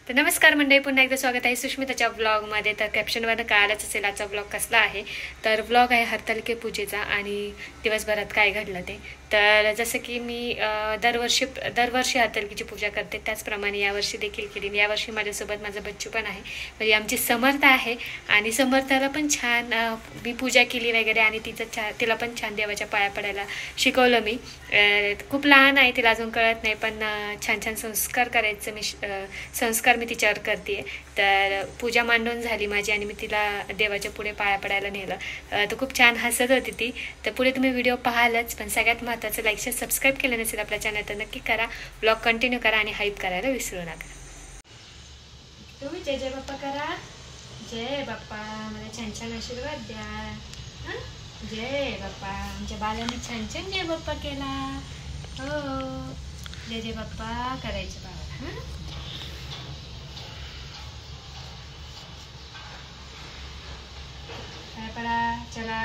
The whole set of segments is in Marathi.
तर नमस्कार मंडळी, पुन्हा एकदा स्वागत आहे सुष्मिताच्या ब्लॉगमध्ये. तर कॅप्शनवरनं कळालंच असेल आजचा ब्लॉग कसला आहे. तर ब्लॉग आहे हरतालिके पूजेचा आणि दिवसभरात काय घडलं ते. तर जसं की मी दरवर्षी हरतालिकेची पूजा करते, त्याचप्रमाणे यावर्षी देखील केली. यावर्षी माझ्यासोबत माझा बच्चू पण आहे, म्हणजे आमची समर्थ आहे. आणि समर्थाला पण छान मी पूजा केली वगैरे आणि तिला पण छान देवाच्या पाया पडायला शिकवलं मी. खूप लहान आहे, तिला अजून कळत नाही, पण छान छान संस्कार करायचं संस्कार मी तिच्यावर करते. तर पूजा मांडून झाली माझी आणि मी तिला देवाच्या पुढे पाया पडायला नेलं. तर खूप छान हसत होती ती. तर पुढे तुम्ही व्हिडिओ पाहालच, पण सगळ्यात महत्त्वाचं लाईक शेअर सबस्क्राईब केलं नसेल आपल्या चॅनल तर नक्की करा. ब्लॉग कंटिन्यू करा आणि हाईप करायला विसरू नका. तुम्ही जय जय बाप्पा करा. जय बाप्पा, मला छान छान आशीर्वाद द्या. जय बाप्पा. आमच्या बालाने छान छान जय बाप्पा केला. हो, जय जय बाप्पा करायचं बाळा. पाया पडा, चला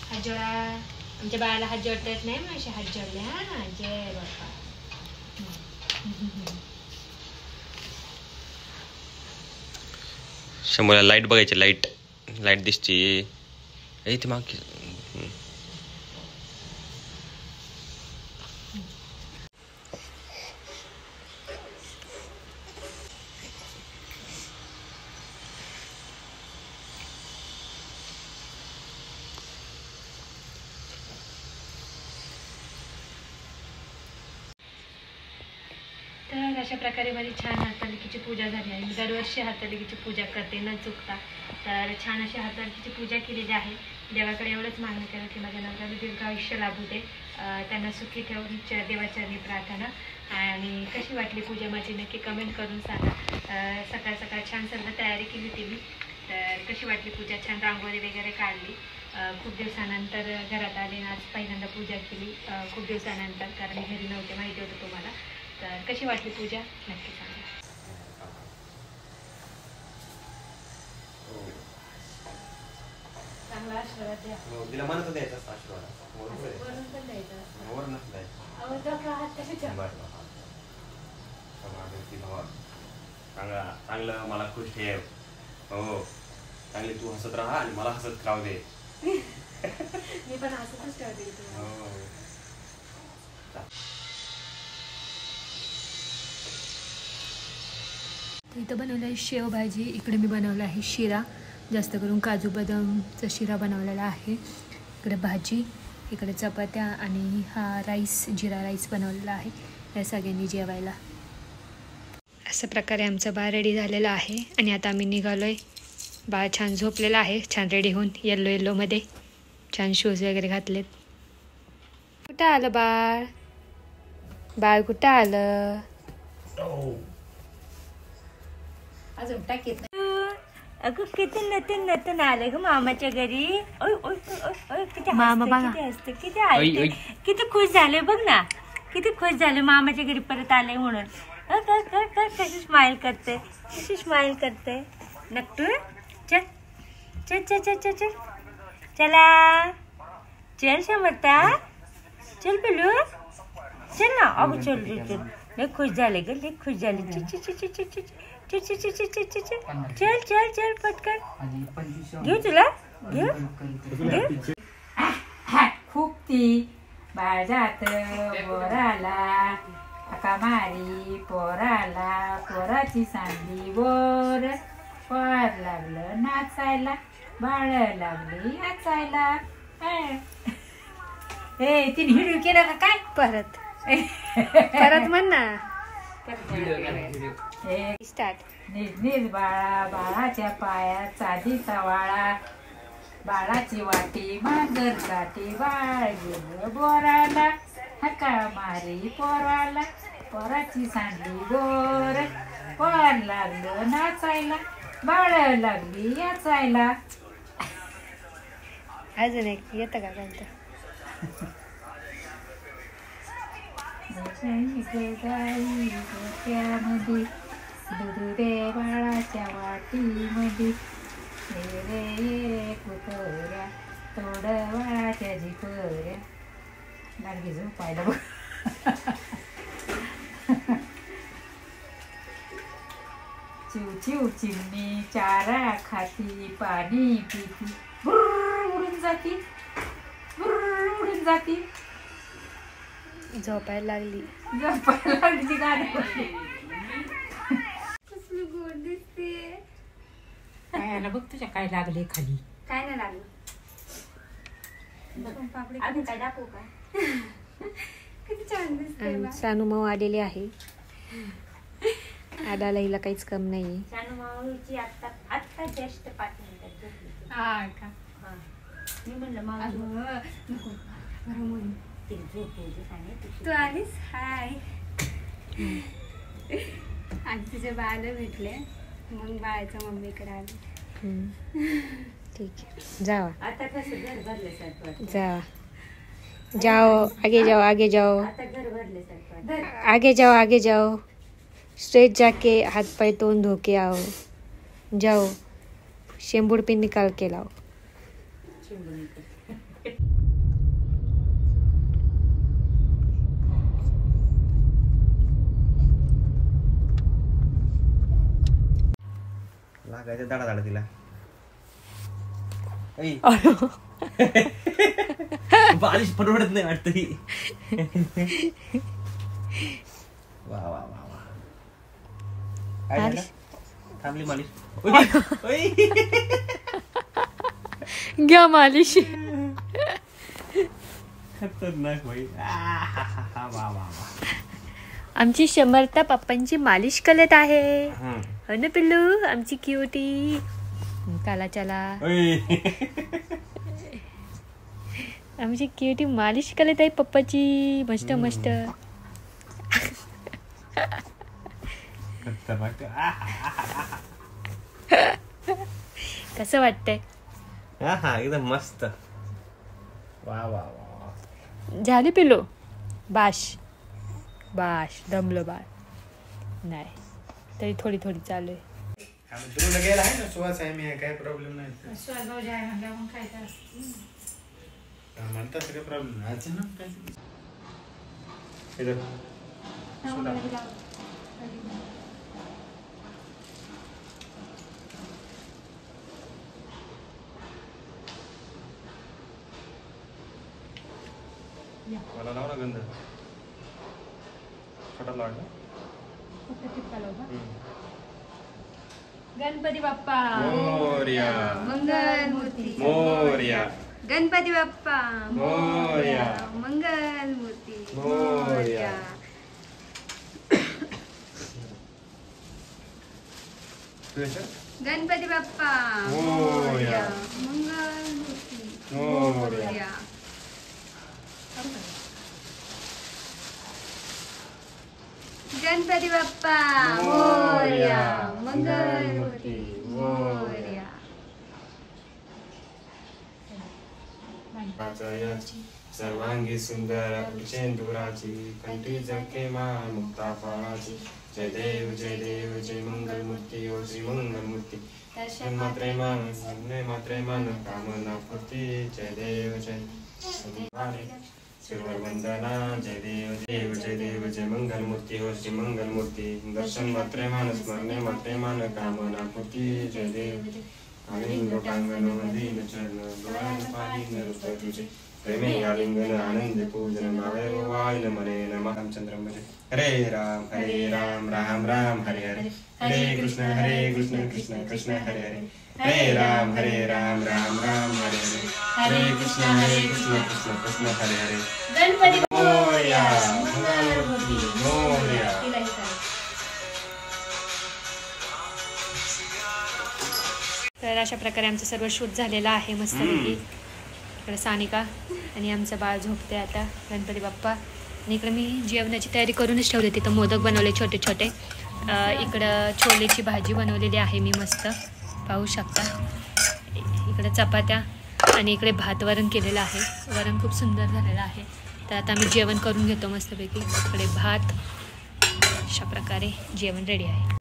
हात जोडा. आमच्या बाळाला हात जोडता येत नाही, मग असे हात जोडले. हा, जय बाप्पा. शंभूला लाईट बघायची. लाईट दिसते इथे मागे. तर अशा प्रकारे माझी छान हरतालिकेची पूजा झाली आहे. मी दरवर्षी हरतालिकेची पूजा करते न चुकता. तर छान अशी हरतालिकेची पूजा केलेली आहे. देवाकडे एवढंच मागणं केलं की माझ्या नवऱ्याला दीर्घ आयुष्य लाभू दे, त्यांना सुखी ठेवून देवाचरणी प्रार्थना. आणि कशी वाटली पूजा माझी नक्की कमेंट करून सांगा. सकाळ सकाळ छान सर्व तयारी केली होती मी. तर कशी वाटली पूजा, छान रांगोळी वगैरे काढली. खूप दिवसानंतर घरात आले ना, आज पहिल्यांदा पूजा केली खूप दिवसानंतर, कारण घरी नव्हते, माहिती होतं तुम्हाला. तर कशी वाटली पूजा नक्की सांगा. चांगला आशीर्वाद द्या. तिला म्हणत द्यायचा आशीर्वाद, वरून पण द्यायचा. चांगलं मला खुश ठेव. हो, चांगली तू हसत राहा आणि मला हसत राहू दे. मी पण हसतच ठेवते. इथं बनवलं आहे शेवभाजी, इकडे मी बनवलं आहे शिरा, जास्त करून काजू बदामचा शिरा बनवलेला आहे. इकडे भाजी, इकडे चपात्या आणि हा राईस, जिरा राईस बनवलेला आहे या सगळ्यांनी जेवायला. अशा प्रकारे आमचं बाळ रेडी झालेलं आहे आणि आता आम्ही निघालो आहे. बाळ छान झोपलेलं आहे, छान रेडी होऊन येल्लोमध्ये छान शूज वगैरे घातलेत. कुठं आलं बाळ? बाळ कुठं आलं? अगं किती नतून नतून आले ग मामाच्या घरी. मामा बघा किती आले, किती खुश झाले बघ ना, किती खुश झाले मामाच्या घरी परत आले म्हणून. कशी स्माइल करते, कशी स्माइल करते. नक्टू चल चल चल चल चल चल चला चल समर्था, चल पिलू चल ना. अगं चल चल चल, लय खुश झाले ग, लय खुश झाले. चल चल चल चल चल चल चल चल चल चल चल चल चल पटकन घेऊ, तुला घेऊ. खूप ती बाळ जात बोराला, अका मारी पोराला, पोराची सांगली बोर. पोर लागलं नाचायला, बाळ लागली नाचायला. हे तिने हिडू केलं का काय? परत परत म्हण ना. स्टार्ट. निज बाळा, बाळाच्या पायात चांदीचा वाळा, बाळाची वाटी मांजर काठी, बाळ गेलं बोराला, हका मारी पोराला, पोराची सांडली गोर. पोर लागलं नाचायला, बाळ लागली याचायला. अजून एक येतं का कोणतं? गाई डोक्यामध्ये, दूध दे बाळाच्या वाटीमध्ये, ये रे कुतऱ्या, तोड बाळाच्या झिपऱ्या. लागली झोपायला बघ. चिव चिव चिमणी चारा खाती पाणी पिती बुर्र उडून जाती बुर्र उडून जाती. झोपायला लागली. ती गाडी बसली. कसली गोड दिसते. काय बघ तुझ्या काय लागले खाली. काय नाही लागलं. अजून काय दाखवू का. किती छान दिसते. सानू माऊ आलेली आहे. आडाला हिला काहीच कम नाहीये. सानू माऊची आत्ता जस्ट 5 मिनिटात झोपली. हा का. मी म्हणलं माऊ तू आलीस. हाय. आज तुझे बाळाला भेटले मग बाळाच्या मम्मीकडे आले. ठीक आहे जावा. आता कसं घर भरल्यासारखं. जावा. जाओ आगे जाओ आगे जाओ. आता घर भरल्यासारखं. आगे जाओ आगे जाओ. स्ट्रेट जाके हाथ पाय तोंड धो के आओ. जाओ शेंबूड पे निकाल के लाओ. लागायचं दाडा दाडा तिला. बालिश परवडत नाही वाटत ही. वा वा वा वा. काय झालं? थांबली मालिश. घ्या मालिश. खतरनाक बाई. वा वा वा. आमची समर्था पप्पांची मालिश करत आहे. हो ना पिल्लू आमची क्यूटी. चला चला आमची क्यूटी मालिश करत आहे पप्पाची. मस्त मस्त. कसं वाटतंय. एकदम मस्त. वा वा वा. झाली पिल्लू. बाश बाश दमलो बाळ. नाही तरी थोडी थोडी चालू आहे. गेला आहे ना सुवास आहे मी काय प्रॉब्लेम नाही. सुहास भाऊ जाय म्हणलं मग काय तर म्हणतात काय प्रॉब्लेम नाही. अचानक काय मला लाव ना गंध. छोटा लाव ना. गणपती बाप्पा मोरया. मंगल मूर्ती मोरया. गणपती बाप्पा मोरया. मंगल मूर्ती मोरया. गणपती बाप्पा मोरया. मंगल मूर्ती मोरया. गणपती बाप्पा मोरया. मंगल मूर्ती मोरया. सर्वांगी सुंदर चेंदुराची कंठी जके मान मुक्ता फळाची. जय देव जय मंगल मूर्ती ओ श्री मंगल मूर्ती. मात्रे मान कामना पूर्ती. जय देव जय शिववंदना. जय देव जय मंगल मूर्ती ओ श्री मंगल मूर्ती. दर्शन मात्रे मान स्मरणे मात्रे मान कामना पूर्ती. जय देव आलिंग लोटांगण दीन चरण डोळ्यात पाणी नृत्य तुझे. प्रेमे आलिंगन आनंद पूजन भावे वायन मने नम. रामचंद्र भजे. हरे राम राम राम हरे हरे. हरे कृष्ण कृष्ण कृष्ण हरे हरे. हरे राम राम राम हरे हरे. हरे कृष्ण कृष्ण कृष्ण हरे हरे. गणपती मोरया. मंगलमूर्ती मोरया. तर अशा प्रकारे आमचं सर्व शूट झालेलं आहे मस्तपैकी. इकडे सानिका आणि आमचं बाळ झोपते आता. गणपती बाप्पा. आणि इकडे मी जेवणाची तयारी करूनच ठेवली. तिथं मोदक बनवले छोटे छोटे. इकडं छोलेची भाजी बनवलेली आहे मी मस्त पाहू शकता. इकडे चपात्या आणि इकडे भात वरण केलेलं आहे. वरण खूप सुंदर झालेलं आहे. तर आता आम्ही जेवण करून घेतो मस्तपैकी. इकडे भात. अशा प्रकारे जेवण रेडी आहे.